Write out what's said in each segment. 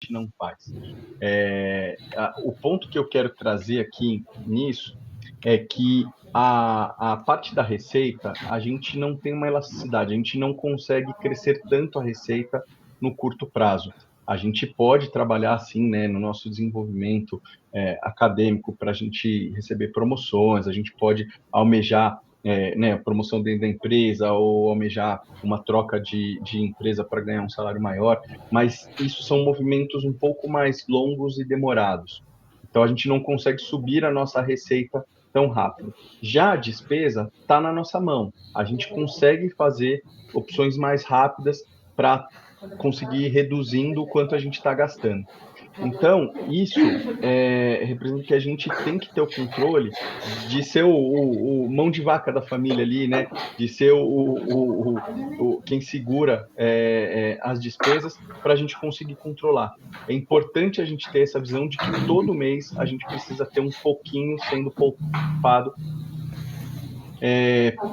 gente não faz. O ponto que eu quero trazer aqui nisso é que a parte da receita, a gente não tem uma elasticidade, a gente não consegue crescer tanto a receita no curto prazo. A gente pode trabalhar assim, né, no nosso desenvolvimento acadêmico para a gente receber promoções, a gente pode almejar né, promoção dentro da empresa ou almejar uma troca de empresa para ganhar um salário maior, mas isso são movimentos um pouco mais longos e demorados. Então a gente não consegue subir a nossa receita tão rápido. Já a despesa está na nossa mão. A gente consegue fazer opções mais rápidas para conseguir ir reduzindo o quanto a gente está gastando. Então, isso representa que a gente tem que ter o controle de ser o mão de vaca da família ali, né? De ser quem segura as despesas para a gente conseguir controlar. É importante a gente ter essa visão de que todo mês a gente precisa ter um pouquinho sendo poupado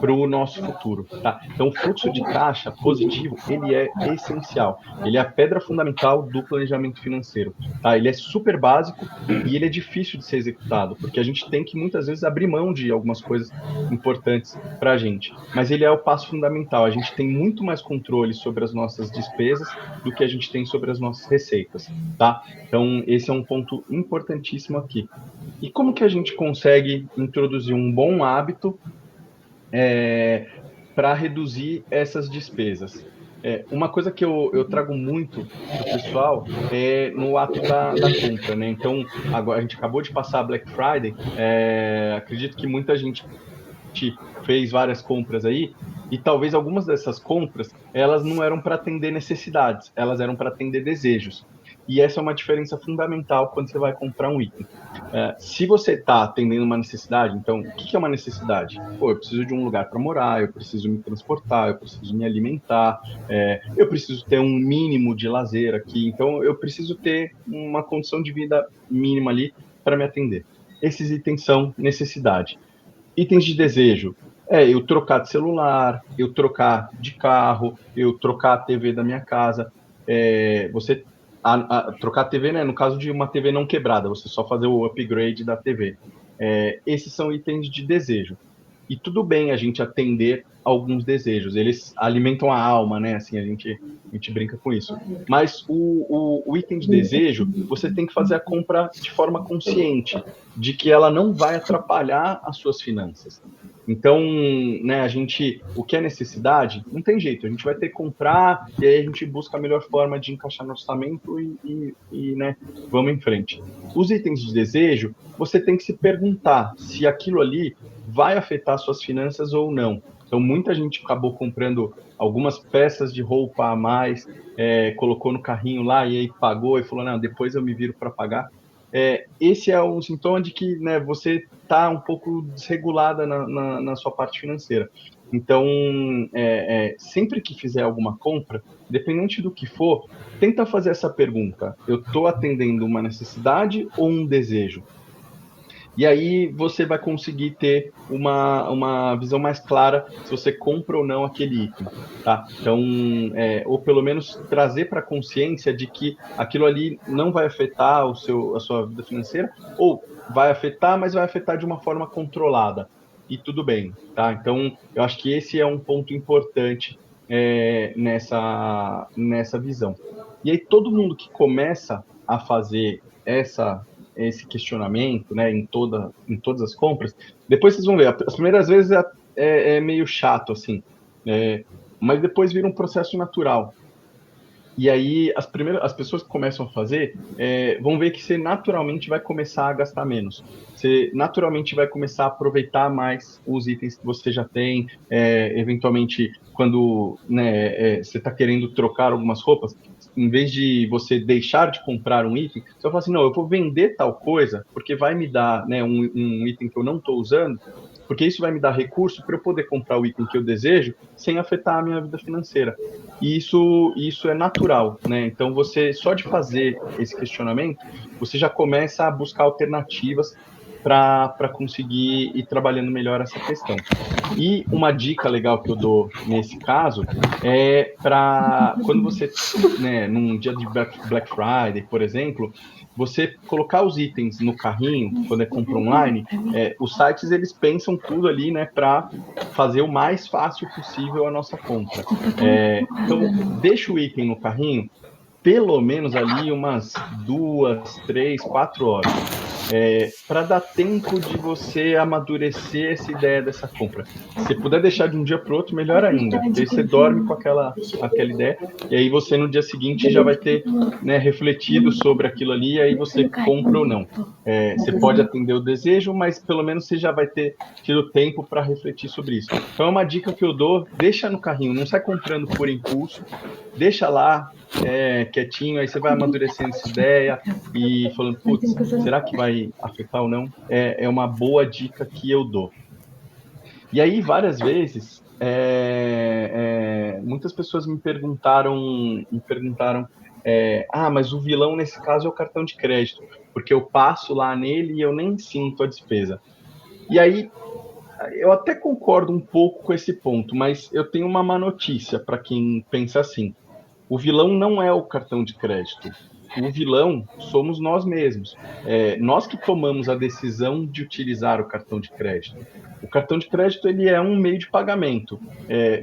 para o nosso futuro, tá? Então, o fluxo de caixa positivo, ele é essencial. Ele é a pedra fundamental do planejamento financeiro, tá? Ele é super básico e ele é difícil de ser executado, porque a gente tem que, muitas vezes, abrir mão de algumas coisas importantes para a gente. Mas ele é o passo fundamental. A gente tem muito mais controle sobre as nossas despesas do que a gente tem sobre as nossas receitas, tá? Então, esse é um ponto importantíssimo aqui. E como que a gente consegue introduzir um bom hábito para reduzir essas despesas? Uma coisa que eu trago muito para o pessoal é no ato da compra, né? Então, agora a gente acabou de passar a Black Friday, acredito que muita gente fez várias compras aí, e talvez algumas dessas compras, elas não eram para atender necessidades, elas eram para atender desejos. E essa é uma diferença fundamental quando você vai comprar um item. Se você está atendendo uma necessidade, então, o que é uma necessidade? Pô, eu preciso de um lugar para morar, eu preciso me transportar, eu preciso me alimentar, eu preciso ter um mínimo de lazer aqui, então eu preciso ter uma condição de vida mínima ali para me atender. Esses itens são necessidade. Itens de desejo. Eu trocar de celular, eu trocar de carro, eu trocar a TV da minha casa. Trocar a TV, né? No caso de uma TV não quebrada, você só fazer o upgrade da TV. Esses são itens de desejo. E tudo bem a gente atender alguns desejos, eles alimentam a alma, né? Assim, a gente brinca com isso. Mas o item de desejo, você tem que fazer a compra de forma consciente, de que ela não vai atrapalhar as suas finanças. Então, né, o que é necessidade, não tem jeito, a gente vai ter que comprar e aí a gente busca a melhor forma de encaixar no orçamento né, vamos em frente. Os itens de desejo, você tem que se perguntar se aquilo ali vai afetar suas finanças ou não. Então, muita gente acabou comprando algumas peças de roupa a mais, colocou no carrinho lá e aí pagou e falou, não, depois eu me viro para pagar. Esse é um sintoma de que, né, você está um pouco desregulada na sua parte financeira. Então, sempre que fizer alguma compra, independente do que for, tenta fazer essa pergunta: eu estou atendendo uma necessidade ou um desejo? E aí você vai conseguir ter uma visão mais clara se você compra ou não aquele item, tá? Então, ou pelo menos trazer para a consciência de que aquilo ali não vai afetar a sua vida financeira, ou vai afetar, mas vai afetar de uma forma controlada. E tudo bem, tá? Então, eu acho que esse é um ponto importante nessa visão. E aí, todo mundo que começa a fazer esse questionamento, né, em todas as compras, depois vocês vão ver, as primeiras vezes é meio chato, assim, mas depois vira um processo natural. E aí, as pessoas que começam a fazer vão ver que você naturalmente vai começar a gastar menos. Você naturalmente vai começar a aproveitar mais os itens que você já tem. Eventualmente, quando né, você está querendo trocar algumas roupas, em vez de você deixar de comprar um item, você vai falar assim, não, eu vou vender tal coisa, porque vai me dar né, um item que eu não estou usando, porque isso vai me dar recurso para eu poder comprar o item que eu desejo sem afetar a minha vida financeira. E isso é natural, né? Então, você, só de fazer esse questionamento, você já começa a buscar alternativas para conseguir ir trabalhando melhor essa questão. E uma dica legal que eu dou nesse caso é para quando você, né, num dia de Black Friday, por exemplo, você colocar os itens no carrinho, quando é compra online, os sites eles pensam tudo ali, né, para fazer o mais fácil possível a nossa compra. Então, deixa o item no carrinho pelo menos ali umas 2, 3, 4 horas, para dar tempo de você amadurecer essa ideia dessa compra. Se puder deixar de um dia para o outro, melhor ainda, porque aí você dorme com aquela ideia, e aí você no dia seguinte já vai ter, né, refletido sobre aquilo ali, e aí você compra ou não. Você pode atender o desejo, mas pelo menos você já vai ter tido tempo para refletir sobre isso. Então é uma dica que eu dou, deixa no carrinho, não sai comprando por impulso, deixa lá, quietinho, aí você vai amadurecendo essa ideia e falando, putz, será que vai afetar ou não? É uma boa dica que eu dou. E aí, várias vezes, muitas pessoas me perguntaram, mas o vilão nesse caso é o cartão de crédito, porque eu passo lá nele e eu nem sinto a despesa. E aí, eu até concordo um pouco com esse ponto, mas eu tenho uma má notícia para quem pensa assim. O vilão não é o cartão de crédito. O vilão somos nós mesmos. Nós que tomamos a decisão de utilizar o cartão de crédito. O cartão de crédito ele é um meio de pagamento.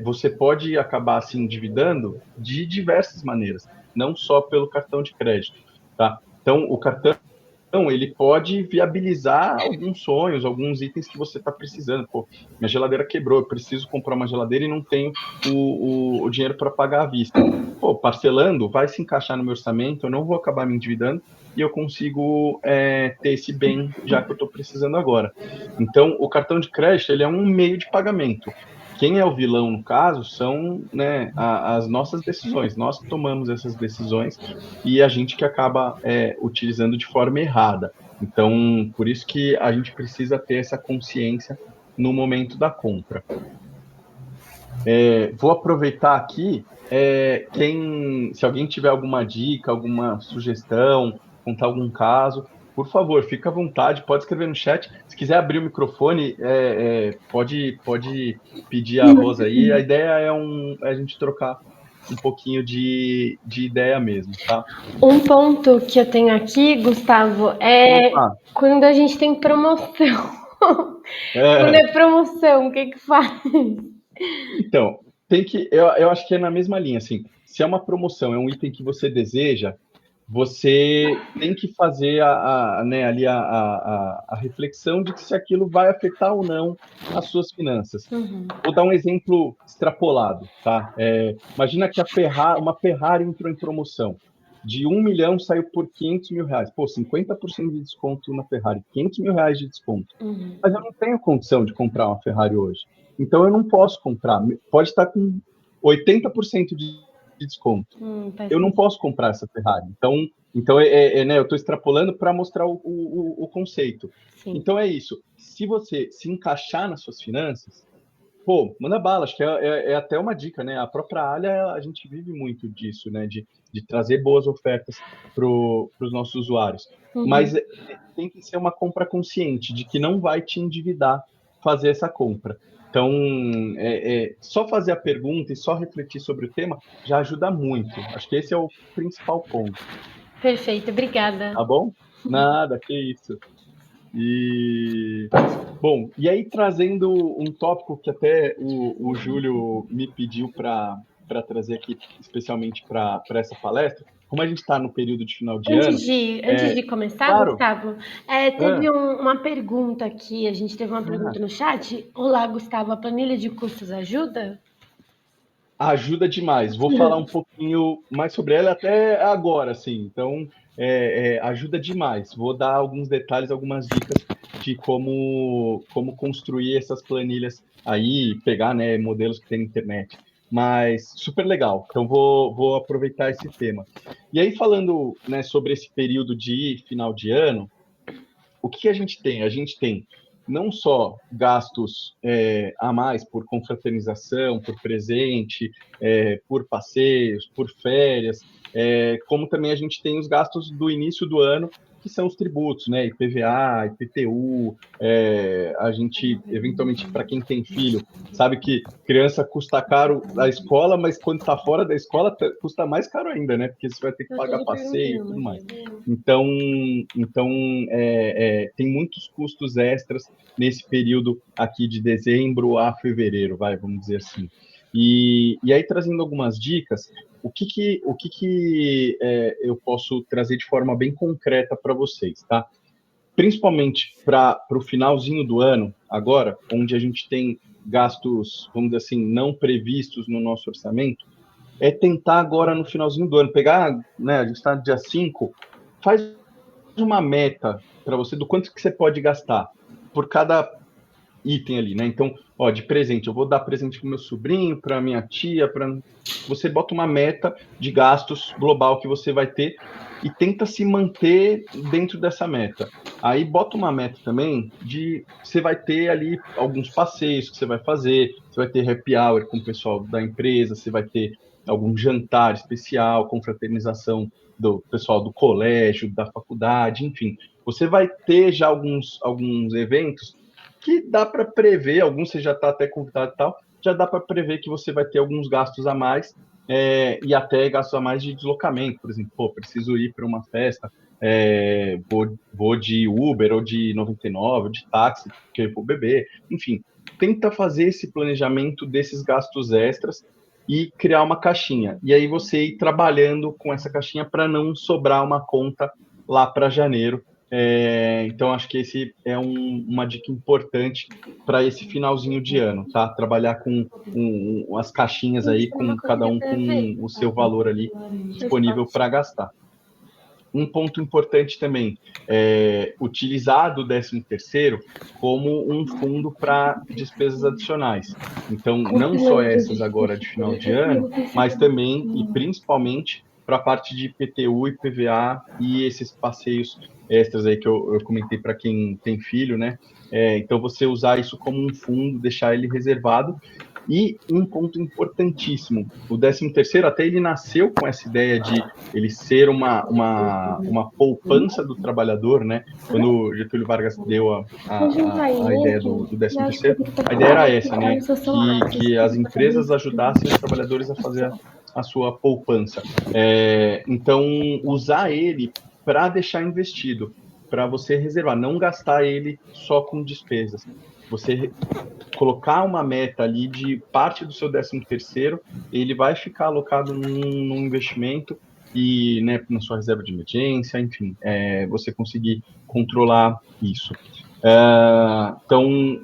Você pode acabar se endividando de diversas maneiras, não só pelo cartão de crédito, tá? Então, o cartão ele pode viabilizar alguns sonhos, alguns itens que você está precisando. Pô, minha geladeira quebrou, eu preciso comprar uma geladeira e não tenho o dinheiro para pagar à vista. Pô, parcelando, vai se encaixar no meu orçamento, eu não vou acabar me endividando e eu consigo ter esse bem já que eu estou precisando agora. Então, o cartão de crédito ele é um meio de pagamento. Quem é o vilão, no caso, são, né, as nossas decisões. Nós que tomamos essas decisões e a gente que acaba utilizando de forma errada. Então, por isso que a gente precisa ter essa consciência no momento da compra. Vou aproveitar aqui, se alguém tiver alguma dica, alguma sugestão, contar algum caso, por favor, fica à vontade, pode escrever no chat. Se quiser abrir o microfone, pode pedir a voz aí. A ideia é a gente trocar um pouquinho de ideia mesmo, tá? Um ponto que eu tenho aqui, Gustavo, é Opa, quando a gente tem promoção. Quando é, é promoção, o que que faz? então, eu acho que é na mesma linha, assim, se é uma promoção, é um item que você deseja, você tem que fazer né, ali a reflexão de que se aquilo vai afetar ou não as suas finanças. Vou dar um exemplo extrapolado, tá? Imagina que uma Ferrari entrou em promoção. De 1 milhão saiu por R$ 500 mil. Pô, 50% de desconto na Ferrari, R$ 500 mil de desconto. Mas eu não tenho condição de comprar uma Ferrari hoje. Então eu não posso comprar. Pode estar com 80% de desconto. Faz Eu não sentido. posso comprar essa Ferrari. Então né, eu estou extrapolando para mostrar o conceito. Sim. Então é isso. Se você se encaixar nas suas finanças, pô, manda bala. Acho que é até uma dica, né? A própria Alha, a gente vive muito disso, né? De trazer boas ofertas para os nossos usuários. Mas tem que ser uma compra consciente, de que não vai te endividar fazer essa compra. Então, só fazer a pergunta e só refletir sobre o tema já ajuda muito. Acho que esse é o principal ponto, Perfeito, obrigada. tá bom? Nada, que isso. E bom, e aí trazendo um tópico que até o Júlio me pediu para trazer aqui especialmente para essa palestra, como a gente está no período de final de ano, Antes de começar, claro, Gustavo, teve uma pergunta aqui, a gente teve uma pergunta no chat. Olá, Gustavo, a planilha de custos ajuda? ajuda demais. Vou falar um pouquinho mais sobre ela até agora, assim. Então, ajuda demais. Vou dar alguns detalhes, algumas dicas de como construir essas planilhas aí, pegar, né, modelos que tem na internet. Mas super legal. Então, vou aproveitar esse tema. E aí, falando, né, sobre esse período de final de ano, o que a gente tem? A gente tem não só gastos a mais por confraternização, por presente, por passeios, por férias, como também a gente tem os gastos do início do ano, que são os tributos, né? IPVA, IPTU, a gente, eventualmente, para quem tem filho, sabe que criança custa caro na escola, mas quando está fora da escola custa mais caro ainda, né? Porque você vai ter que pagar passeio e tudo mais. Então tem muitos custos extras nesse período aqui de dezembro a fevereiro, vamos dizer assim. E aí, trazendo algumas dicas, o que eu posso trazer de forma bem concreta para vocês, tá? Principalmente para o finalzinho do ano, agora, onde a gente tem gastos, vamos dizer assim, não previstos no nosso orçamento, é tentar agora no finalzinho do ano, pegar, né, a gente está no dia 5, faz uma meta para você do quanto que você pode gastar por cada item ali, né? Então, de presente, eu vou dar presente para meu sobrinho, para minha tia, você bota uma meta de gastos global que você vai ter e tenta se manter dentro dessa meta. Aí bota uma meta também de você vai ter ali alguns passeios que você vai fazer, você vai ter happy hour com o pessoal da empresa, você vai ter algum jantar especial, confraternização do pessoal do colégio, da faculdade, enfim. Você vai ter já alguns eventos que dá para prever, alguns você já está até convidado e tal, já dá para prever que você vai ter alguns gastos a mais, e até gastos a mais de deslocamento, por exemplo, preciso ir para uma festa, vou de Uber ou de 99, ou de táxi, porque eu vou beber, enfim, tenta fazer esse planejamento desses gastos extras e criar uma caixinha, e aí você ir trabalhando com essa caixinha para não sobrar uma conta lá para janeiro. Então, acho que esse é uma dica importante para esse finalzinho de ano, tá? Trabalhar com as caixinhas aí, com cada um com o seu valor ali disponível para gastar. Um ponto importante também é utilizar do 13º como um fundo para despesas adicionais. Então, não só essas agora de final de ano, mas também e principalmente para a parte de IPTU, IPVA e esses passeios extras aí que eu comentei para quem tem filho, né? Então, você usar isso como um fundo, deixar ele reservado. E um ponto importantíssimo, o 13º, até ele nasceu com essa ideia de ele ser uma poupança do trabalhador, né? Quando Getúlio Vargas deu a ideia do 13º, a ideia era essa, né? Que as empresas ajudassem os trabalhadores a fazer a sua poupança. Então, usar ele para deixar investido, para você reservar, não gastar ele só com despesas. Você colocar uma meta ali de parte do seu 13º, ele vai ficar alocado num investimento e, né, na sua reserva de emergência, enfim, você conseguir controlar isso. Então,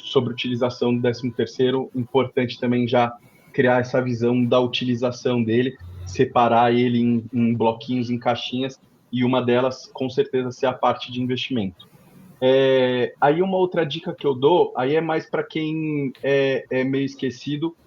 sobre utilização do 13º, importante também já criar essa visão da utilização dele, separar ele em bloquinhos, em caixinhas, e uma delas, com certeza, ser a parte de investimento. Aí uma outra dica que eu dou, aí é mais para quem é meio esquecido,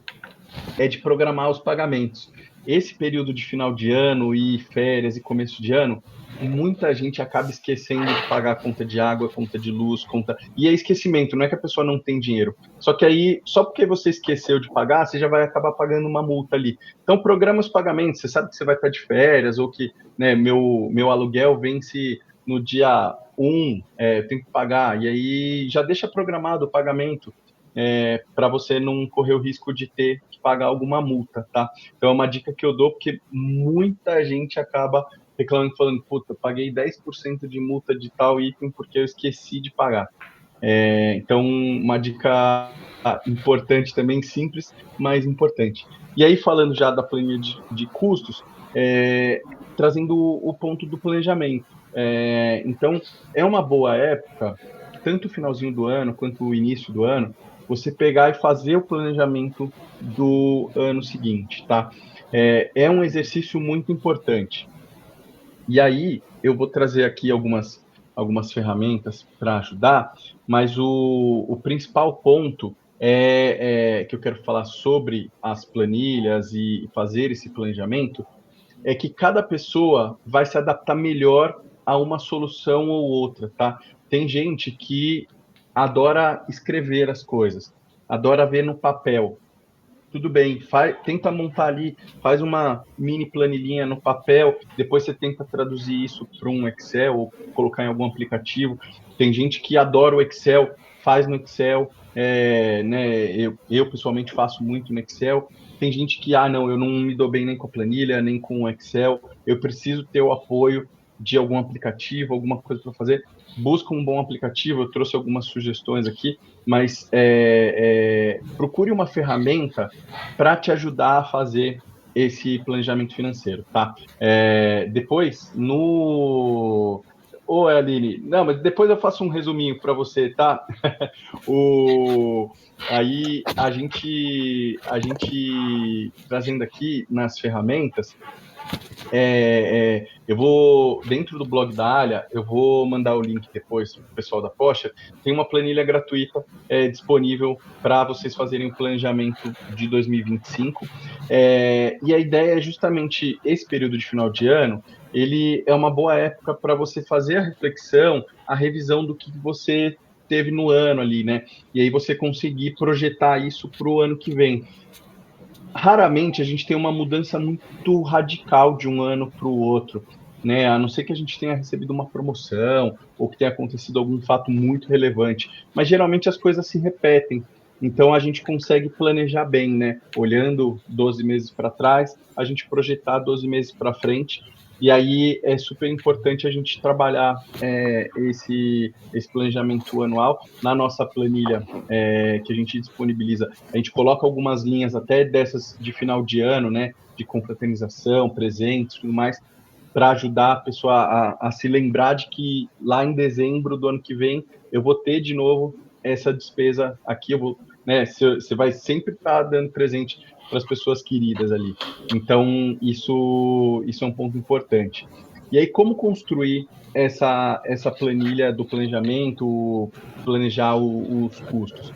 é de programar os pagamentos. Esse período de final de ano e férias e começo de ano, muita gente acaba esquecendo de pagar a conta de água, conta de luz, conta... E é esquecimento, não é que a pessoa não tem dinheiro. Só que aí, só porque você esqueceu de pagar, você já vai acabar pagando uma multa ali. Então, programa os pagamentos. Você sabe que você vai estar de férias ou que, né, meu aluguel vence no dia 1, eu tenho que pagar. E aí, já deixa programado o pagamento. Para você não correr o risco de ter que pagar alguma multa, tá? Então é uma dica que eu dou, porque muita gente acaba reclamando, falando, puta, paguei 10% de multa de tal item porque eu esqueci de pagar. Então, uma dica importante também, simples, mas importante. E aí, falando já da planilha de custos, trazendo o ponto do planejamento. Então, é uma boa época, tanto o finalzinho do ano quanto o início do ano, você pegar e fazer o planejamento do ano seguinte, tá? É um exercício muito importante. E aí, eu vou trazer aqui algumas ferramentas para ajudar, mas o principal ponto que eu quero falar sobre as planilhas e fazer esse planejamento é que cada pessoa vai se adaptar melhor a uma solução ou outra, tá? Tem gente que adora escrever as coisas, adora ver no papel. tudo bem, tenta montar ali, faz uma mini planilhinha no papel, depois você tenta traduzir isso para um Excel ou colocar em algum aplicativo. Tem gente que adora o Excel, faz no Excel, né, eu pessoalmente faço muito no Excel. Tem gente que, não, eu não me dou bem nem com a planilha, nem com o Excel, eu preciso ter o apoio de algum aplicativo, alguma coisa para fazer. Busca um bom aplicativo, eu trouxe algumas sugestões aqui, mas procure uma ferramenta para te ajudar a fazer esse planejamento financeiro, tá? Depois, Ô, Aline, não, mas depois eu faço um resuminho para você, tá? Aí a gente trazendo aqui nas ferramentas, eu vou, dentro do blog da Alia, eu vou mandar o link depois para o pessoal da Posher. Tem uma planilha gratuita disponível para vocês fazerem o planejamento de 2025. E a ideia é justamente esse período de final de ano, ele é uma boa época para você fazer a reflexão, a revisão do que você teve no ano ali, né? E aí você conseguir projetar isso para o ano que vem. Raramente a gente tem uma mudança muito radical de um ano para o outro, né? A não ser que a gente tenha recebido uma promoção ou que tenha acontecido algum fato muito relevante, mas geralmente as coisas se repetem. Então a gente consegue planejar bem, né? Olhando 12 meses para trás, a gente projetar 12 meses para frente. E aí é super importante a gente trabalhar esse planejamento anual na nossa planilha que a gente disponibiliza. A gente coloca algumas linhas até dessas de final de ano, né? De confraternização, presentes, tudo mais, para ajudar a pessoa a se lembrar de que lá em dezembro do ano que vem eu vou ter de novo essa despesa aqui, eu vou, né? Você vai sempre estar dando presente para as pessoas queridas ali. Então, isso é um ponto importante. E aí, como construir essa planilha do planejamento, planejar os custos?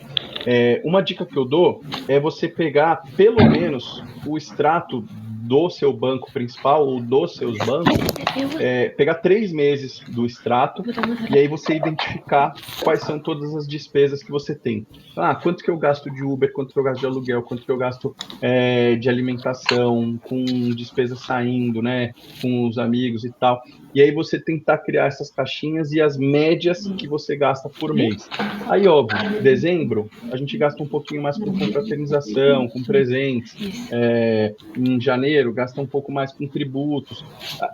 Uma dica que eu dou é você pegar pelo menos o extrato do seu banco principal ou dos seus bancos, pegar 3 meses do extrato e aí você identificar quais são todas as despesas que você tem. Quanto que eu gasto de Uber, quanto que eu gasto de aluguel, quanto que eu gasto de alimentação, com despesas saindo, né, com os amigos e tal. E aí você tentar criar essas caixinhas e as médias que você gasta por mês. Aí, óbvio, dezembro, a gente gasta um pouquinho mais com confraternização, com presentes. Em janeiro, gasta um pouco mais com tributos.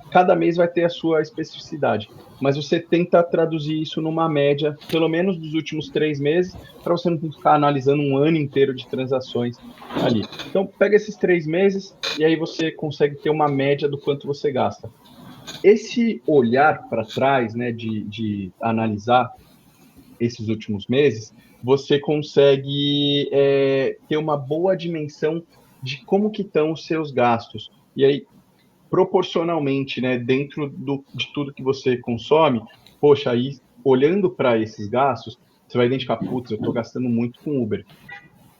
Cada mês vai ter a sua especificidade. Mas você tenta traduzir isso numa média, pelo menos dos últimos 3 meses, para você não ficar analisando um ano inteiro de transações ali. Então, pega esses 3 meses e aí você consegue ter uma média do quanto você gasta. Esse olhar para trás, né, de analisar esses últimos meses, você consegue ter uma boa dimensão de como que estão os seus gastos. E aí, proporcionalmente, né, dentro de tudo que você consome, poxa, aí, olhando para esses gastos, você vai identificar, putz, eu estou gastando muito com Uber.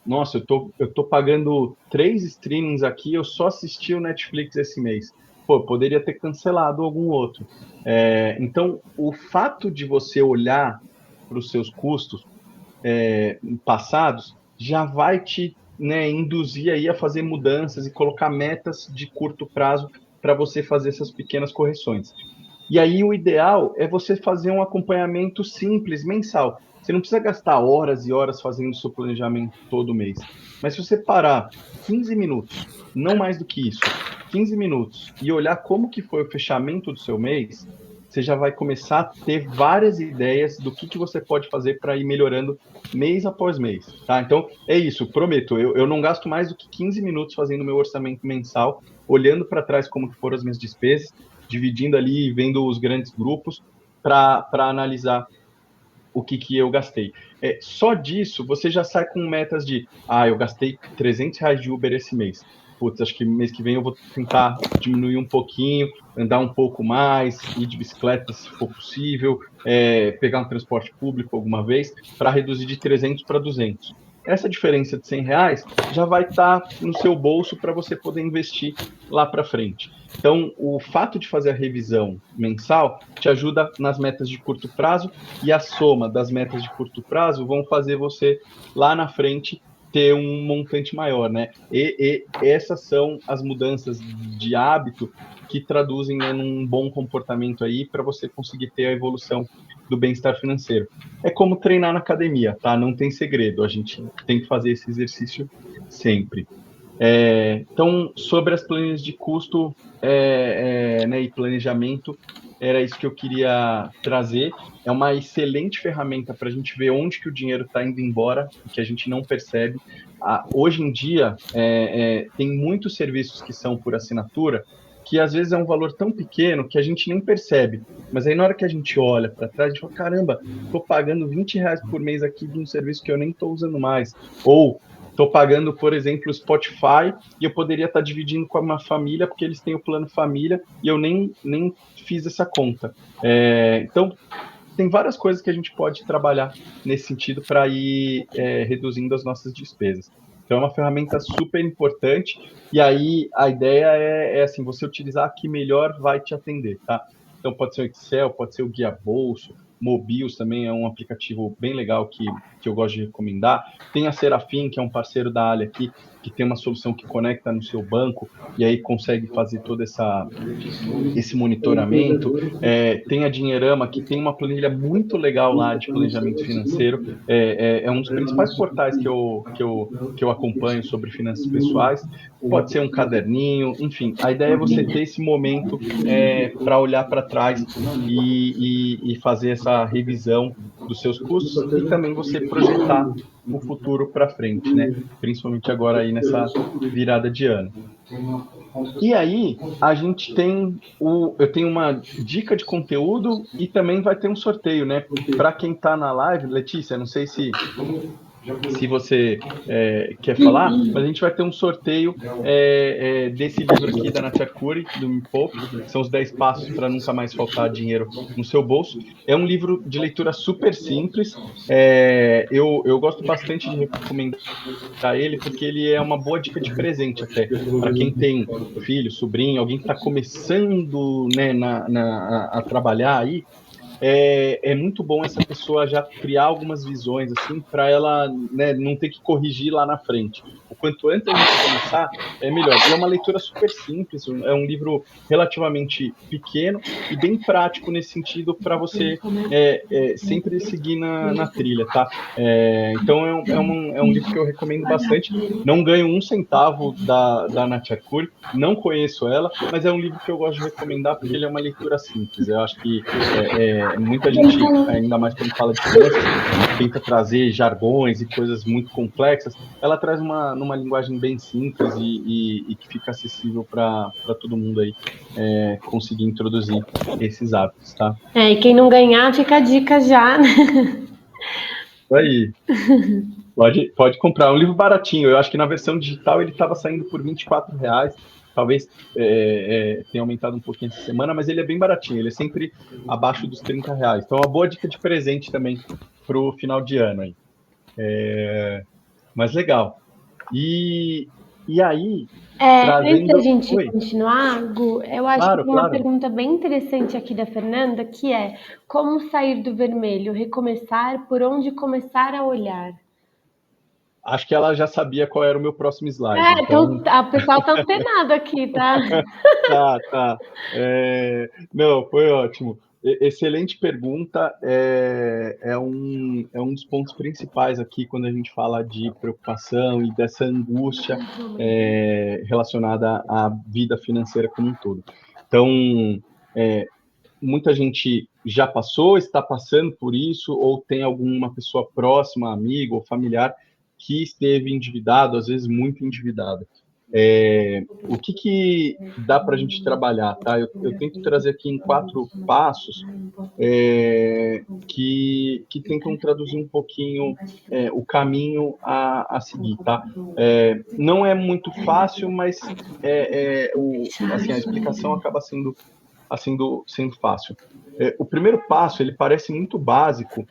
Nossa, eu tô pagando 3 streamings aqui, eu só assisti o Netflix esse mês. Pô, poderia ter cancelado algum outro. Então, o fato de você olhar para os seus custos passados já vai te, né, induzir aí a fazer mudanças e colocar metas de curto prazo para você fazer essas pequenas correções. E aí o ideal é você fazer um acompanhamento simples, mensal. Você não precisa gastar horas e horas fazendo o seu planejamento todo mês. Mas se você parar 15 minutos, não mais do que isso, 15 minutos, e olhar como que foi o fechamento do seu mês, você já vai começar a ter várias ideias do que você pode fazer para ir melhorando mês após mês, tá? Então, é isso, prometo, eu não gasto mais do que 15 minutos fazendo meu orçamento mensal, olhando para trás como que foram as minhas despesas, dividindo ali, vendo os grandes grupos, para analisar o que eu gastei. Só disso, você já sai com metas de, eu gastei R$ 300 de Uber esse mês. Putz, acho que mês que vem eu vou tentar diminuir um pouquinho, andar um pouco mais, ir de bicicleta se for possível, pegar um transporte público alguma vez, para reduzir de 300 para 200. Essa diferença de R$ 100 já vai estar no seu bolso para você poder investir lá para frente. Então, o fato de fazer a revisão mensal te ajuda nas metas de curto prazo e a soma das metas de curto prazo vão fazer você lá na frente ter um montante maior, né? E essas são as mudanças de hábito que traduzem, né, num bom comportamento aí para você conseguir ter a evolução do bem-estar financeiro. É como treinar na academia, tá? Não tem segredo, a gente tem que fazer esse exercício sempre. Então, sobre as planilhas de custo né, e planejamento, era isso que eu queria trazer. É uma excelente ferramenta para a gente ver onde que o dinheiro está indo embora e que a gente não percebe. Hoje em dia, tem muitos serviços que são por assinatura, que às vezes é um valor tão pequeno que a gente nem percebe. Mas aí na hora que a gente olha para trás, a gente fala, caramba, estou pagando R$ 20 por mês aqui de um serviço que eu nem estou usando mais. Ou estou pagando, por exemplo, o Spotify e eu poderia estar dividindo com uma família porque eles têm o plano família e eu nem fiz essa conta. Então, tem várias coisas que a gente pode trabalhar nesse sentido para ir reduzindo as nossas despesas. Então, é uma ferramenta super importante e aí a ideia é assim, você utilizar a que melhor vai te atender, tá? Então, pode ser o Excel, pode ser o Guia Bolso, Mobius também é um aplicativo bem legal que eu gosto de recomendar. Tem a Serafim, que é um parceiro da Ali aqui, que tem uma solução que conecta no seu banco e aí consegue fazer todo esse monitoramento. Tem a Dinheirama, que tem uma planilha muito legal lá de planejamento financeiro. É um dos principais portais que eu acompanho sobre finanças pessoais. Pode ser um caderninho, enfim. A ideia é você ter esse momento para olhar para trás e fazer essa revisão dos seus custos e também você projetar o futuro para frente, né? Principalmente agora aí nessa virada de ano. E aí, a gente tem eu tenho uma dica de conteúdo e também vai ter um sorteio, né? Para quem está na live, Letícia, não sei se você quer falar, mas a gente vai ter um sorteio desse livro aqui da Nath Arcuri, do Me Poupe, que são os 10 passos para nunca mais faltar dinheiro no seu bolso. É um livro de leitura super simples. Eu gosto bastante de recomendar ele porque ele é uma boa dica de presente até para quem tem filho, sobrinho, alguém que está começando, né, a trabalhar aí. É muito bom essa pessoa já criar algumas visões assim para ela, né, não ter que corrigir lá na frente. O quanto antes a gente começar, é melhor. E é uma leitura super simples, é um livro relativamente pequeno e bem prático nesse sentido para você sempre seguir na trilha, tá? Então é um livro que eu recomendo bastante. Não ganho um centavo da Nath Arcuri, não conheço ela, mas é um livro que eu gosto de recomendar porque ele é uma leitura simples. Eu acho que muita gente, ainda mais quando fala de finanças, tenta trazer jargões e coisas muito complexas. Ela traz numa linguagem bem simples e que fica acessível para todo mundo aí conseguir introduzir esses hábitos, tá? E quem não ganhar, fica a dica já, né? Isso aí. Pode comprar. É um livro baratinho. Eu acho que na versão digital ele estava saindo por R$ 24. Talvez tenha aumentado um pouquinho essa semana, mas ele é bem baratinho. Ele é sempre abaixo dos R$ 30. Então, é uma boa dica de presente também para o final de ano aí. Mas legal. E aí, Antes da trazendo. gente Oi, continuar, Gu, eu acho que claro, tem uma claro. pergunta bem interessante aqui da Fernanda, que é: como sair do vermelho, recomeçar, por onde começar a olhar? Acho que ela já sabia qual era o meu próximo slide. Então Então, o pessoal tá antenado aqui, tá? tá. Não, foi ótimo. Excelente pergunta. É um dos pontos principais aqui quando a gente fala de preocupação e dessa angústia relacionada à vida financeira como um todo. Então, muita gente já passou, está passando por isso, ou tem alguma pessoa próxima, amigo ou familiar, que esteve endividado, às vezes muito endividado. O que dá para a gente trabalhar, tá? Eu tento trazer aqui em 4 passos que tentam traduzir um pouquinho o caminho a seguir, tá? Não é muito fácil, mas assim, a explicação acaba sendo fácil. O primeiro passo, ele parece muito básico,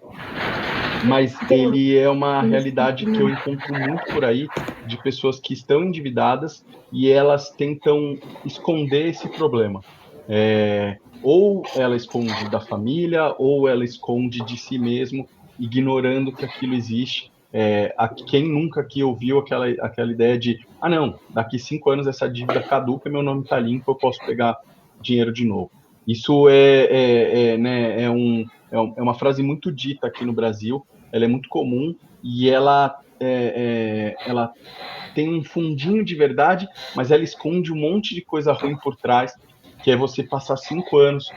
mas ele é uma realidade que eu encontro muito por aí de pessoas que estão endividadas e elas tentam esconder esse problema. Ou ela esconde da família, ou ela esconde de si mesmo, ignorando que aquilo existe. Quem nunca aqui ouviu aquela ideia de, não, daqui 5 anos essa dívida caduca, meu nome está limpo, eu posso pegar dinheiro de novo. Isso né, é uma frase muito dita aqui no Brasil, ela é muito comum e ela tem um fundinho de verdade, mas ela esconde um monte de coisa ruim por trás, que é você passar 5 anos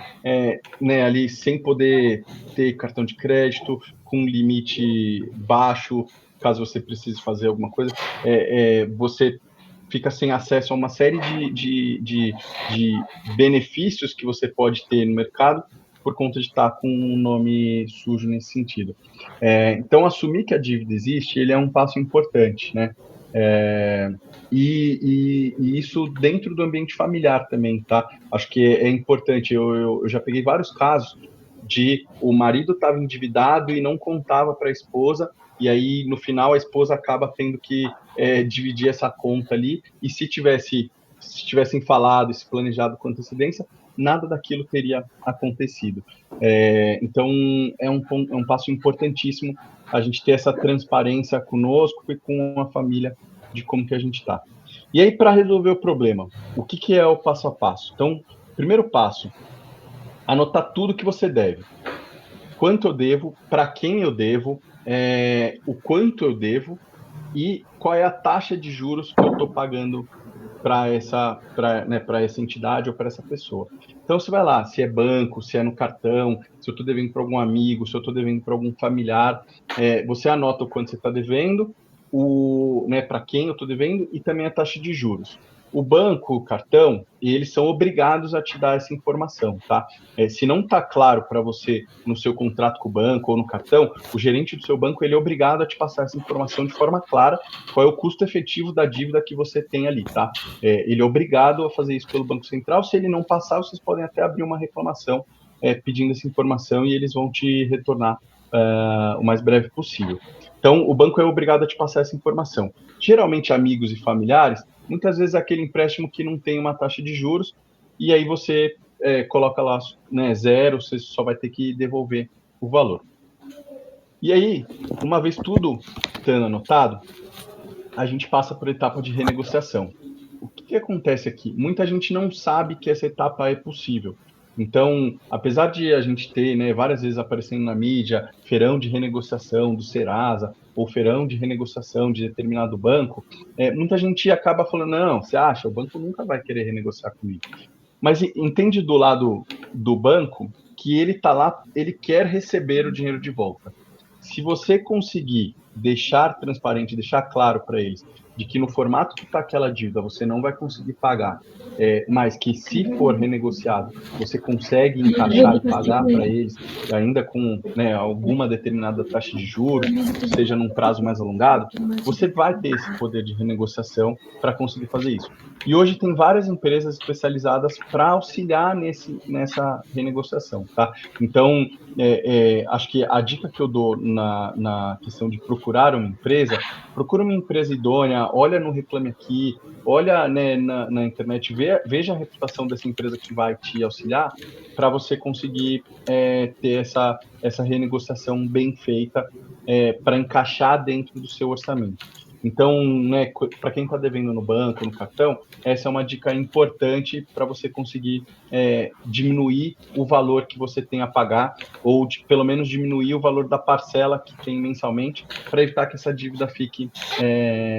né, ali sem poder ter cartão de crédito, com limite baixo, caso você precise fazer alguma coisa, você fica sem acesso a uma série de benefícios que você pode ter no mercado por conta de estar com um nome sujo nesse sentido. Então, assumir que a dívida existe, ele é um passo importante, né? E isso dentro do ambiente familiar também, tá? Acho que é importante. Eu já peguei vários casos de o marido estava endividado e não contava para a esposa, e aí no final a esposa acaba tendo que dividir essa conta ali, e se tivessem falado e se planejado com antecedência, nada daquilo teria acontecido. Então é um passo importantíssimo a gente ter essa transparência conosco e com a família de como que a gente está. E aí, para resolver o problema, o que é o passo a passo? Então, primeiro passo, anotar tudo que você deve. Quanto eu devo, para quem eu devo, o quanto eu devo e qual é a taxa de juros que eu estou pagando para essa entidade ou para essa pessoa. Então, você vai lá, se é banco, se é no cartão, se eu estou devendo para algum amigo, se eu estou devendo para algum familiar, você anota o quanto você está devendo, para quem eu estou devendo e também a taxa de juros. O banco, o cartão, eles são obrigados a te dar essa informação, tá? Se não está claro para você no seu contrato com o banco ou no cartão, o gerente do seu banco ele é obrigado a te passar essa informação de forma clara, qual é o custo efetivo da dívida que você tem ali, tá? Ele é obrigado a fazer isso pelo Banco Central. Se ele não passar, vocês podem até abrir uma reclamação pedindo essa informação e eles vão te retornar o mais breve possível. Então, o banco é obrigado a te passar essa informação. Geralmente, amigos e familiares, muitas vezes é aquele empréstimo que não tem uma taxa de juros, e aí você coloca lá zero, você só vai ter que devolver o valor. E aí, uma vez tudo estando anotado, a gente passa por etapa de renegociação. O que acontece aqui? Muita gente não sabe que essa etapa é possível. Então, apesar de a gente ter várias vezes aparecendo na mídia, feirão de renegociação do Serasa, ou feirão de renegociação de determinado banco, muita gente acaba falando, não, você acha, o banco nunca vai querer renegociar comigo. Mas entende do lado do banco que ele está lá, ele quer receber o dinheiro de volta. Se você conseguir deixar transparente, deixar claro para eles de que no formato que está aquela dívida você não vai conseguir pagar, mas que se for renegociado você consegue encaixar e pagar para eles, ainda com alguma determinada taxa de juros, seja num prazo mais alongado, você vai ter esse poder de renegociação para conseguir fazer isso. E hoje tem várias empresas especializadas para auxiliar nessa renegociação, tá? Então, acho que a dica que eu dou na questão de procurar uma empresa, procura uma empresa idônea, olha no Reclame Aqui, olha na internet, veja a reputação dessa empresa que vai te auxiliar para você conseguir ter essa renegociação bem feita para encaixar dentro do seu orçamento. Então, para quem está devendo no banco, no cartão, essa é uma dica importante para você conseguir diminuir o valor que você tem a pagar, ou pelo menos diminuir o valor da parcela que tem mensalmente, para evitar que essa dívida fique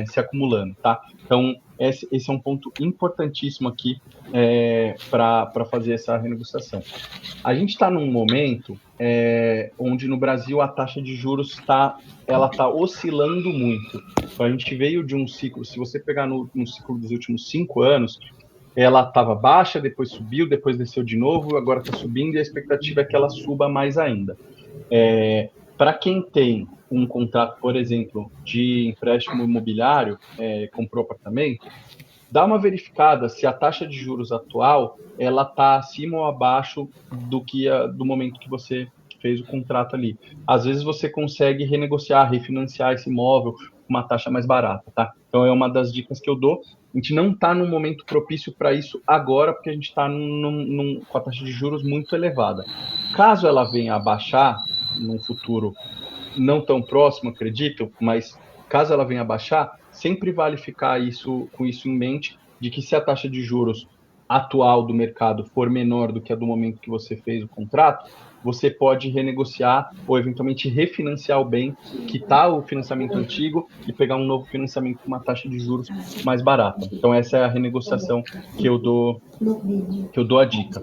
se acumulando, tá? Então, esse é um ponto importantíssimo aqui para fazer essa renegociação. A gente está num momento onde no Brasil a taxa de juros está oscilando muito. Então, a gente veio de um ciclo, se você pegar no ciclo dos últimos 5 anos, ela estava baixa, depois subiu, depois desceu de novo, agora está subindo e a expectativa é que ela suba mais ainda. Para quem tem um contrato, por exemplo, de empréstimo imobiliário, comprou apartamento, dá uma verificada se a taxa de juros atual ela está acima ou abaixo do momento que você fez o contrato ali. Às vezes você consegue renegociar, refinanciar esse imóvel com uma taxa mais barata, tá? Então é uma das dicas que eu dou. A gente não está num momento propício para isso agora, porque a gente está com a taxa de juros muito elevada. Caso ela venha a baixar num futuro não tão próximo, acredito, mas caso ela venha a baixar, sempre vale ficar com isso em mente, de que se a taxa de juros atual do mercado for menor do que a do momento que você fez o contrato, você pode renegociar ou eventualmente refinanciar o bem, quitar o financiamento antigo e pegar um novo financiamento com uma taxa de juros mais barata. Então essa é a renegociação que eu dou a dica.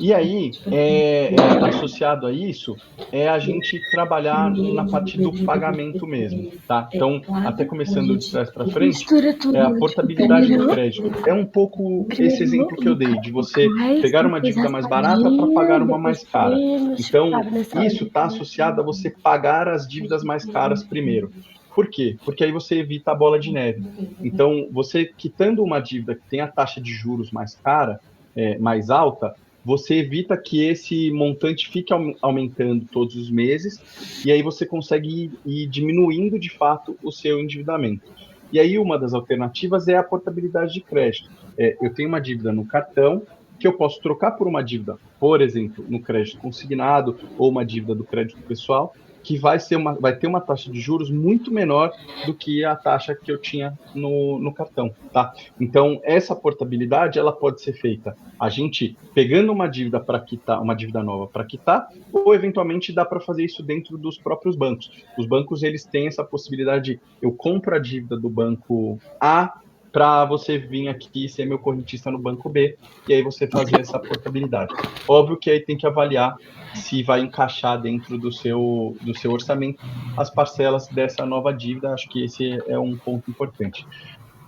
E aí, associado a isso, é a gente trabalhar na parte do pagamento mesmo, tá? Então, até começando de trás para frente, a portabilidade do crédito. É um pouco esse exemplo que eu dei, de você pegar uma dívida mais barata para pagar uma mais cara. Então, isso está associado a você pagar as dívidas mais caras primeiro. Por quê? Porque aí você evita a bola de neve. Então, você quitando uma dívida que tem a taxa de juros mais cara, mais alta, você evita que esse montante fique aumentando todos os meses e aí você consegue ir diminuindo de fato o seu endividamento. E aí uma das alternativas é a portabilidade de crédito. Eu tenho uma dívida no cartão que eu posso trocar por uma dívida, por exemplo, no crédito consignado ou uma dívida do crédito pessoal, que vai ter uma taxa de juros muito menor do que a taxa que eu tinha no cartão, tá? Então, essa portabilidade, ela pode ser feita a gente pegando uma dívida para quitar, uma dívida nova para quitar, ou eventualmente dá para fazer isso dentro dos próprios bancos. Os bancos, eles têm essa possibilidade de eu compro a dívida do banco A para você vir aqui ser meu correntista no banco B, e aí você fazer essa portabilidade. Óbvio que aí tem que avaliar se vai encaixar dentro do seu orçamento as parcelas dessa nova dívida, acho que esse é um ponto importante.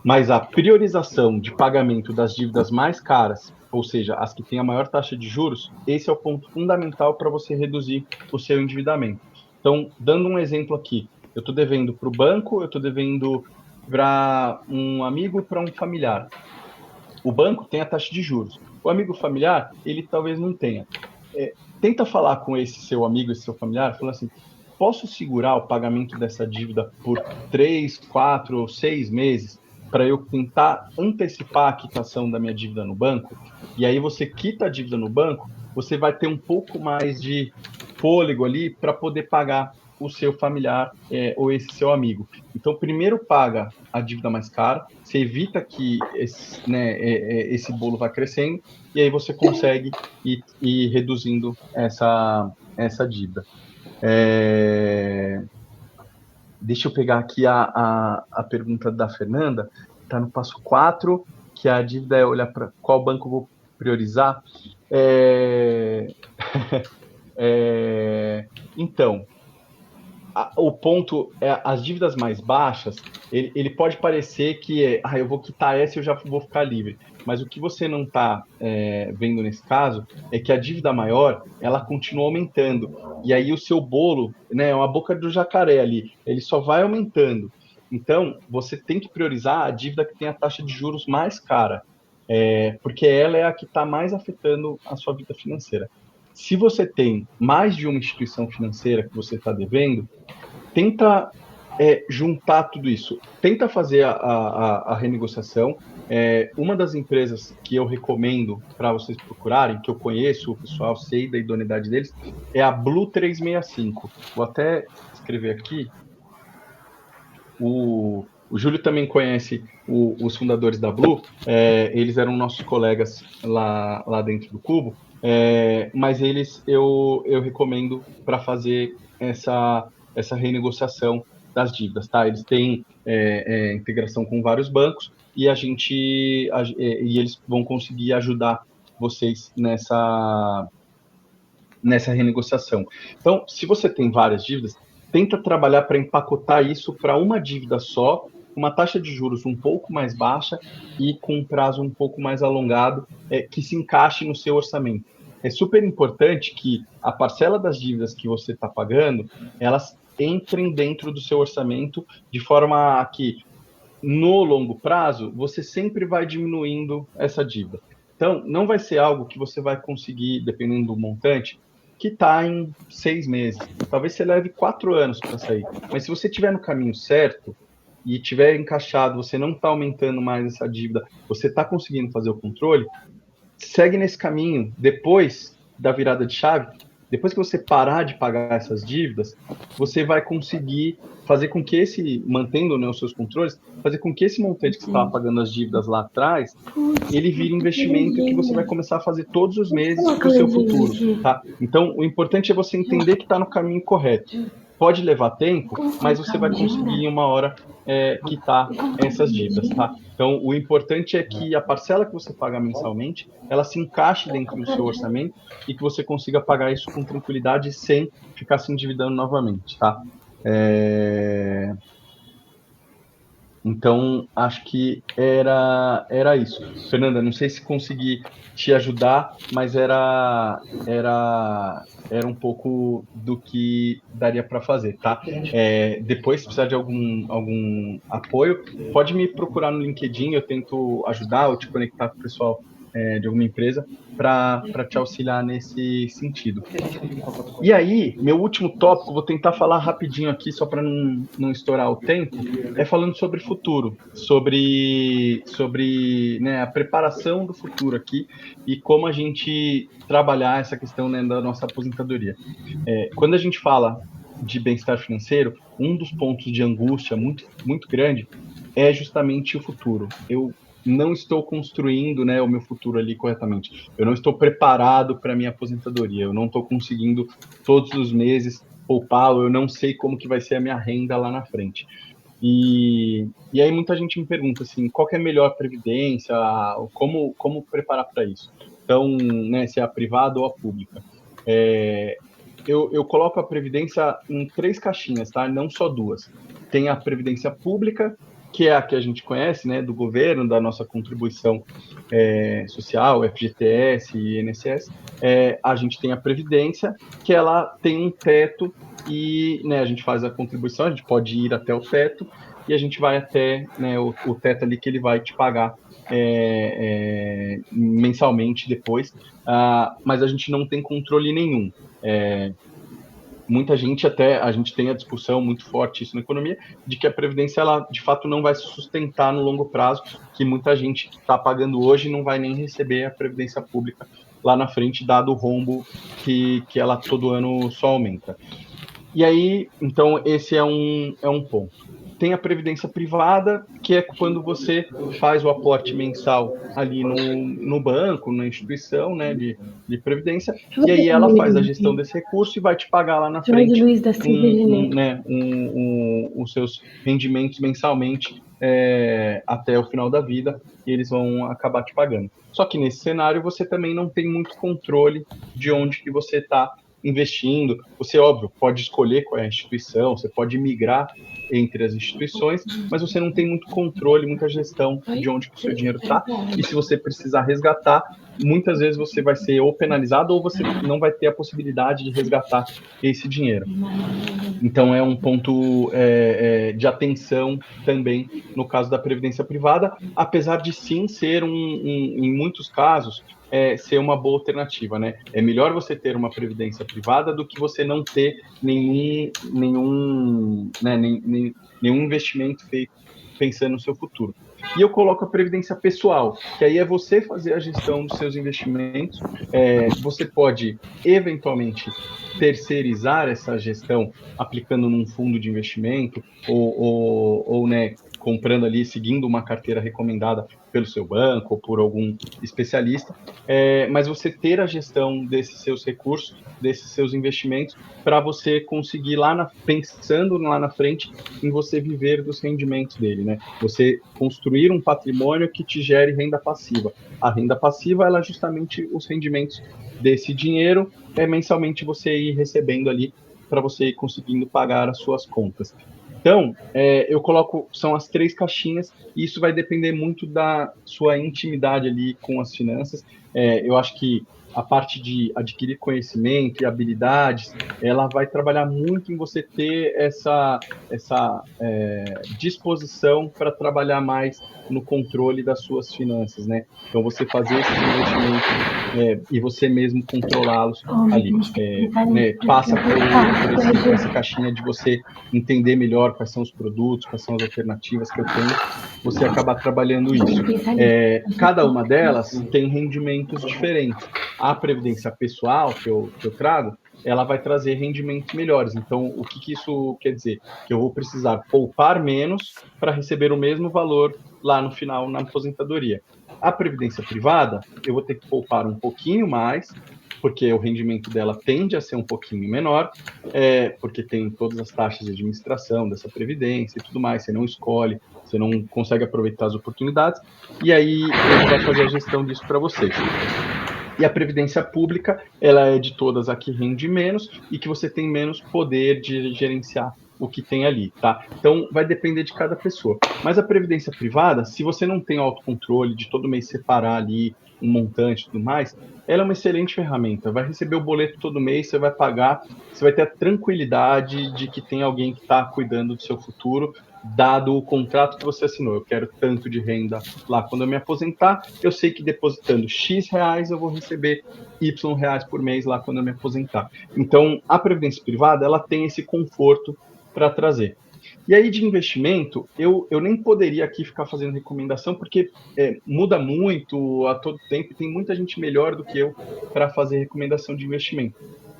Mas a priorização de pagamento das dívidas mais caras, ou seja, as que têm a maior taxa de juros, esse é o ponto fundamental para você reduzir o seu endividamento. Então, dando um exemplo aqui, eu estou devendo para o banco, eu estou devendo para um amigo, para um familiar. O banco tem a taxa de juros. O amigo familiar, ele talvez não tenha. Tenta falar com esse seu amigo, esse seu familiar, falando assim: posso segurar o pagamento dessa dívida por 3, 4 ou 6 meses para eu tentar antecipar a quitação da minha dívida no banco? E aí você quita a dívida no banco, você vai ter um pouco mais de fôlego ali para poder pagar o seu familiar ou esse seu amigo. Então, primeiro paga a dívida mais cara, você evita que esse bolo vá crescendo, e aí você consegue ir reduzindo essa dívida. Deixa eu pegar aqui a pergunta da Fernanda, está no passo 4, que a dívida é olhar para qual banco eu vou priorizar. Então, o ponto é as dívidas mais baixas, ele pode parecer que eu vou quitar essa e eu já vou ficar livre. Mas o que você não está vendo nesse caso é que a dívida maior, ela continua aumentando. E aí o seu bolo, né, é uma boca do jacaré ali, ele só vai aumentando. Então, você tem que priorizar a dívida que tem a taxa de juros mais cara, porque ela é a que está mais afetando a sua vida financeira. Se você tem mais de uma instituição financeira que você está devendo, tenta juntar tudo isso. Tenta fazer a renegociação. Uma das empresas que eu recomendo para vocês procurarem, que eu conheço o pessoal, sei da idoneidade deles, é a Blue 365. Vou até escrever aqui. O Júlio também conhece os fundadores da Blue, eles eram nossos colegas lá dentro do Cubo, mas eles eu recomendo para fazer essa renegociação das dívidas, tá? Eles têm integração com vários bancos e e eles vão conseguir ajudar vocês nessa renegociação. Então, se você tem várias dívidas, tenta trabalhar para empacotar isso para uma dívida só, uma taxa de juros um pouco mais baixa e com um prazo um pouco mais alongado, que se encaixe no seu orçamento. É super importante que a parcela das dívidas que você está pagando, elas entrem dentro do seu orçamento de forma que, no longo prazo, você sempre vai diminuindo essa dívida. Então, não vai ser algo que você vai conseguir, dependendo do montante, que está em 6 meses. Talvez você leve 4 anos para sair. Mas se você estiver no caminho certo e tiver encaixado, você não está aumentando mais essa dívida, você está conseguindo fazer o controle, segue nesse caminho. Depois da virada de chave, Depois que você parar de pagar essas dívidas, você vai conseguir fazer com que mantendo, né, os seus controles, fazer com que esse montante que você estava pagando as dívidas lá atrás, ele vire investimento que você vai começar a fazer todos os meses para o seu futuro, tá? Então, o importante é você entender que está no caminho correto. Pode levar tempo, mas você vai conseguir em uma hora quitar essas dívidas, tá? Então, o importante é que a parcela que você paga mensalmente, ela se encaixe dentro do seu orçamento e que você consiga pagar isso com tranquilidade sem ficar se endividando novamente, tá? Então, acho que era isso. Fernanda, não sei se consegui te ajudar, mas era um pouco do que daria para fazer, tá? Depois, se precisar de algum apoio, pode me procurar no LinkedIn, eu tento ajudar ou te conectar com o pessoal de alguma empresa para te auxiliar nesse sentido. E aí, meu último tópico, vou tentar falar rapidinho aqui, só para não estourar o tempo, é falando sobre futuro, sobre né, a preparação do futuro aqui e como a gente trabalhar essa questão, né, da nossa aposentadoria. Quando a gente fala de bem-estar financeiro, um dos pontos de angústia muito, muito grande é justamente o futuro. Eu não estou construindo, né, o meu futuro ali corretamente. Eu não estou preparado para a minha aposentadoria. Eu não estou conseguindo todos os meses poupar. Eu não sei como que vai ser a minha renda lá na frente. E aí muita gente me pergunta assim, qual que é a melhor previdência, como preparar para isso? Então, né, se é a privada ou a pública. Eu coloco a previdência em 3 caixinhas, tá? Não só 2. Tem a previdência pública, que é a que a gente conhece, né, do governo, da nossa contribuição social, FGTS e INSS. A gente tem a previdência, que ela tem um teto e, né, a gente faz a contribuição, a gente pode ir até o teto e a gente vai até, né, o teto ali que ele vai te pagar mensalmente depois, mas a gente não tem controle nenhum. Muita gente a gente tem a discussão muito forte isso na economia, de que a previdência ela de fato não vai se sustentar no longo prazo, que muita gente que está pagando hoje não vai nem receber a previdência pública lá na frente, dado o rombo que ela todo ano só aumenta. E aí, então, esse é um ponto. Tem a previdência privada, que é quando você faz o aporte mensal ali no banco, na instituição, né, de previdência, e aí ela faz a gestão desse recurso e vai te pagar lá na frente os seus rendimentos mensalmente até o final da vida, e eles vão acabar te pagando. Só que nesse cenário você também não tem muito controle de onde que você está investindo. Você, óbvio, pode escolher qual é a instituição, você pode migrar entre as instituições, mas você não tem muito controle, muita gestão de onde que o seu dinheiro está. E se você precisar resgatar, muitas vezes você vai ser ou penalizado ou você não vai ter a possibilidade de resgatar esse dinheiro. Então, é um ponto de atenção também no caso da previdência privada, apesar de sim ser, em muitos casos, ser uma boa alternativa, né? É melhor você ter uma previdência privada do que você não ter nenhum investimento feito pensando no seu futuro. E eu coloco a previdência pessoal, que aí é você fazer a gestão dos seus investimentos. Você pode, eventualmente, terceirizar essa gestão aplicando num fundo de investimento ou né, comprando ali, seguindo uma carteira recomendada pelo seu banco ou por algum especialista, mas você ter a gestão desses seus recursos, desses seus investimentos, para você conseguir pensando lá na frente em você viver dos rendimentos dele, né? Você construir um patrimônio que te gere renda passiva. A renda passiva, ela é justamente os rendimentos desse dinheiro, mensalmente você ir recebendo ali para você ir conseguindo pagar as suas contas. Então, eu coloco, são as 3 caixinhas, e isso vai depender muito da sua intimidade ali com as finanças. Eu acho que a parte de adquirir conhecimento e habilidades, ela vai trabalhar muito em você ter essa disposição para trabalhar mais no controle das suas finanças, né? Então, você fazer esses investimentos e você mesmo controlá-los ali. Né? Passa por essa caixinha de você entender melhor quais são os produtos, quais são as alternativas que eu tenho, você acabar trabalhando isso. Cada uma delas tem rendimentos diferentes. A previdência pessoal que eu trago, ela vai trazer rendimentos melhores. Então, o que isso quer dizer? Que eu vou precisar poupar menos para receber o mesmo valor lá no final, na aposentadoria. A previdência privada, eu vou ter que poupar um pouquinho mais, porque o rendimento dela tende a ser um pouquinho menor, porque tem todas as taxas de administração dessa previdência e tudo mais, você não escolhe, você não consegue aproveitar as oportunidades, e aí ele vai fazer a gestão disso para vocês. E a previdência pública, ela é de todas a que rende menos e que você tem menos poder de gerenciar o que tem ali, tá? Então, vai depender de cada pessoa. Mas a previdência privada, se você não tem autocontrole de todo mês separar ali um montante e tudo mais, ela é uma excelente ferramenta. Vai receber o boleto todo mês, você vai pagar, você vai ter a tranquilidade de que tem alguém que está cuidando do seu futuro, dado o contrato que você assinou. Eu quero tanto de renda lá quando eu me aposentar, eu sei que depositando X reais eu vou receber Y reais por mês lá quando eu me aposentar. Então, a previdência privada, ela tem esse conforto para trazer. E aí, de investimento, eu nem poderia aqui ficar fazendo recomendação, porque muda muito a todo tempo, e tem muita gente melhor do que eu para fazer recomendação de investimento.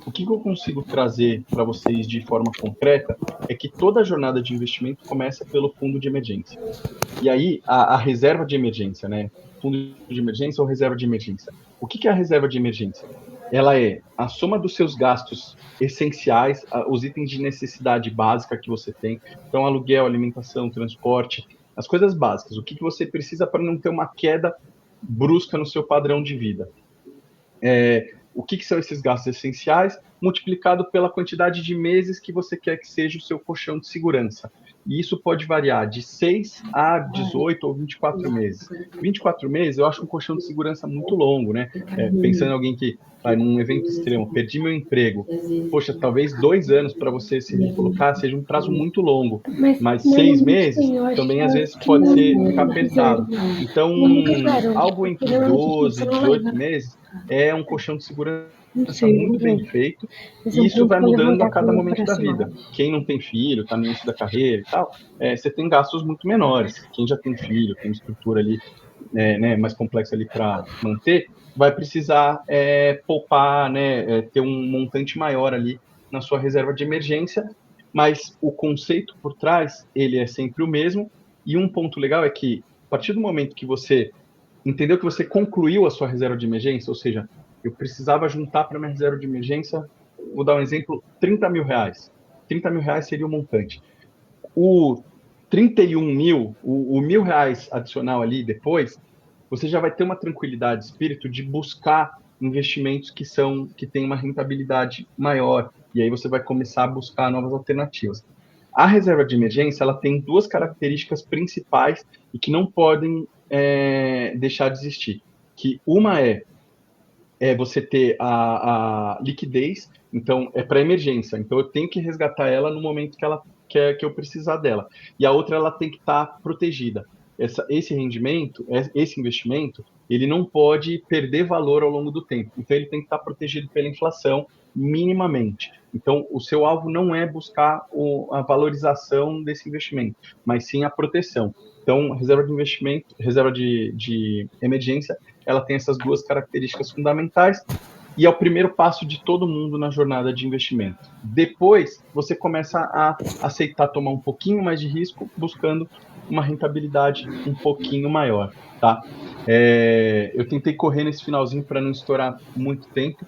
O que eu consigo trazer para vocês de forma concreta é que toda a jornada de investimento começa pelo fundo de emergência. E aí, a reserva de emergência, né? Fundo de emergência ou reserva de emergência? O que é a reserva de emergência? Ela é a soma dos seus gastos essenciais, os itens de necessidade básica que você tem. Então, aluguel, alimentação, transporte, as coisas básicas. O que você precisa para não ter uma queda brusca no seu padrão de vida. O que são esses gastos essenciais, multiplicado pela quantidade de meses que você quer que seja o seu colchão de segurança. E isso pode variar de 6 a 18 ou 24 meses. 24 meses eu acho um colchão de segurança muito longo, né? Pensando em alguém que vai num evento extremo, perdi meu emprego, poxa, talvez 2 anos para você se recolocar seja um prazo muito longo, mas 6 meses também às vezes pode ficar apertado. Então, algo entre 12 e 18 meses é um colchão de segurança muito bem feito, e isso vai mudando a cada momento da vida. Quem não tem filho, está no início da carreira e tal, você tem gastos muito menores. Quem já tem filho, tem uma estrutura ali mais complexa ali para manter, vai precisar poupar, ter um montante maior ali na sua reserva de emergência, mas o conceito por trás, ele é sempre o mesmo, e um ponto legal é que, a partir do momento que você entendeu que você concluiu a sua reserva de emergência, ou seja, eu precisava juntar para minha reserva de emergência, vou dar um exemplo, 30 mil reais. 30 mil reais seria o montante. O 31 mil, o mil reais adicional ali depois, você já vai ter uma tranquilidade de espírito de buscar investimentos que têm uma rentabilidade maior, e aí você vai começar a buscar novas alternativas. A reserva de emergência, ela tem duas características principais e que não podem deixar de existir. Que uma é você ter a liquidez, então é para emergência, então eu tenho que resgatar ela no momento que eu precisar dela. E a outra, ela tem que estar protegida. Esse rendimento, esse investimento, ele não pode perder valor ao longo do tempo. Então ele tem que estar protegido pela inflação minimamente. Então o seu alvo não é buscar a valorização desse investimento, mas sim a proteção. Então, reserva de investimento, reserva de emergência, ela tem essas duas características fundamentais e é o primeiro passo de todo mundo na jornada de investimento. Depois, você começa a aceitar tomar um pouquinho mais de risco, buscando uma rentabilidade um pouquinho maior, tá? Eu tentei correr nesse finalzinho para não estourar muito tempo.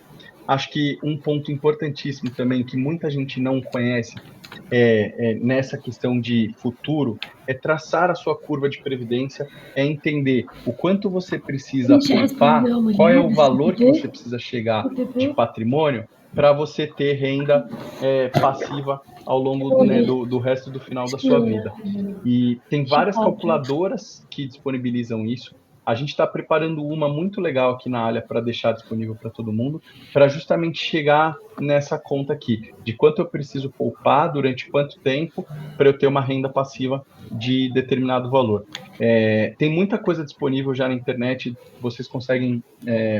Acho que um ponto importantíssimo também, que muita gente não conhece, nessa questão de futuro, é traçar a sua curva de previdência, é entender o quanto você precisa poupar, qual é o valor que você precisa chegar de patrimônio para você ter renda passiva ao longo do resto do final da sua vida. E tem várias calculadoras que disponibilizam isso. A gente está preparando uma muito legal aqui na Alha para deixar disponível para todo mundo, para justamente chegar nessa conta aqui, de quanto eu preciso poupar, durante quanto tempo, para eu ter uma renda passiva de determinado valor. Tem muita coisa disponível já na internet, vocês conseguem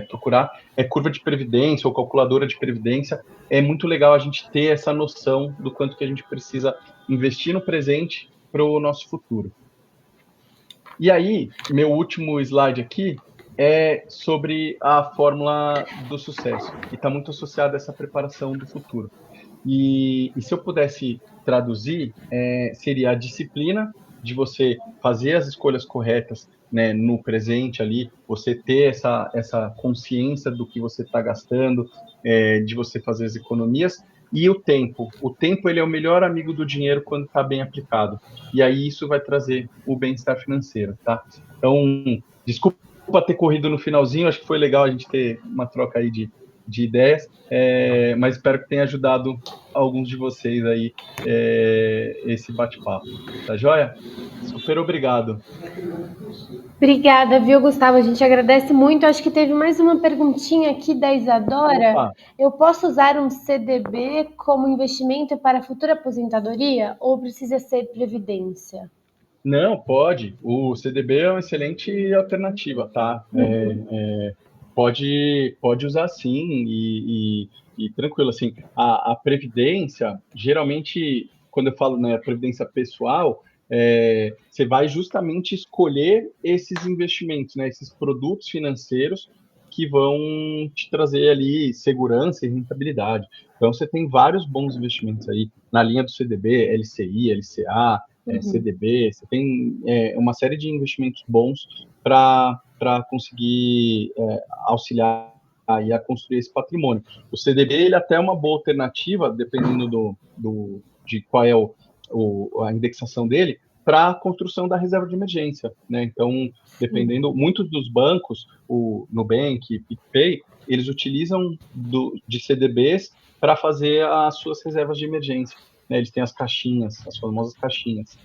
procurar. Curva de previdência ou calculadora de previdência. É muito legal a gente ter essa noção do quanto que a gente precisa investir no presente para o nosso futuro. E aí, meu último slide aqui é sobre a fórmula do sucesso e está muito associada a essa preparação do futuro. E se eu pudesse traduzir, seria a disciplina de você fazer as escolhas corretas, né, no presente ali, você ter essa consciência do que você está gastando, de você fazer as economias, e o tempo. O tempo ele é o melhor amigo do dinheiro quando está bem aplicado. E aí isso vai trazer o bem-estar financeiro, tá? Então, desculpa ter corrido no finalzinho, acho que foi legal a gente ter uma troca aí de ideias, mas espero que tenha ajudado alguns de vocês aí esse bate-papo. Tá joia? Super obrigado. Obrigada, viu, Gustavo? A gente agradece muito. Acho que teve mais uma perguntinha aqui da Isadora. Opa, Eu posso usar um CDB como investimento para futura aposentadoria ou precisa ser previdência? não, pode. O CDB é uma excelente alternativa, tá? Pode usar sim e tranquilo, assim. A previdência, geralmente, quando eu falo, né, a previdência pessoal, você vai justamente escolher esses investimentos, né, esses produtos financeiros que vão te trazer ali segurança e rentabilidade. Então, você tem vários bons investimentos aí na linha do CDB, LCI, LCA, Uhum. CDB, você tem uma série de investimentos bons para conseguir auxiliar aí a construir esse patrimônio. O CDB ele até é uma boa alternativa, dependendo de qual é a indexação dele, para a construção da reserva de emergência, né? Então, Sim. dependendo, muitos dos bancos, o Nubank, PicPay, eles utilizam de CDBs para fazer as suas reservas de emergência, né? Eles têm as caixinhas, as famosas caixinhas.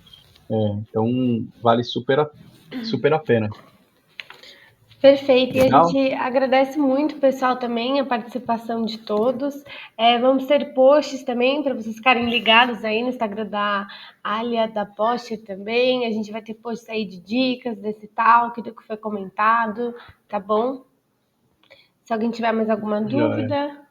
Então, vale super a pena. Perfeito. E a Legal? gente agradece muito, pessoal, também a participação de todos. Vamos ter posts também para vocês ficarem ligados aí no Instagram da Alia, da Post também. A gente vai ter posts aí de dicas desse talk, do que foi comentado, tá bom? Se alguém tiver mais alguma Joia. dúvida.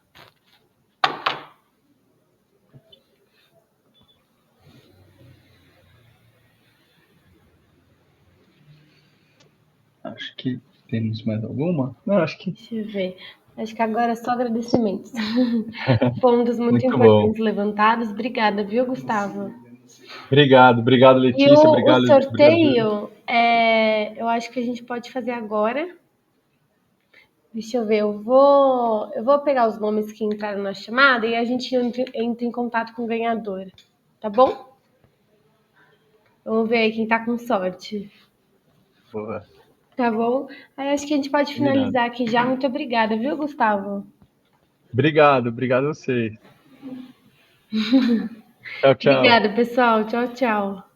Acho que temos mais alguma? Não, acho que. Deixa eu ver. Acho que agora é só agradecimentos. Pontos muito Muito bom. importantes levantados. Obrigada, viu, Gustavo? Obrigado, E Letícia, o obrigado, Júlia. sorteio, eu acho que a gente pode fazer agora. Deixa eu ver, eu vou pegar os nomes que entraram na chamada e a gente entra em contato com o ganhador, tá bom? Vamos ver aí quem tá com sorte, Boa, tá bom? Aí acho que a gente pode combinado. finalizar aqui já. Muito obrigada, viu, Gustavo? Obrigado a vocês. Tchau, tchau. Obrigada, pessoal. Tchau, tchau.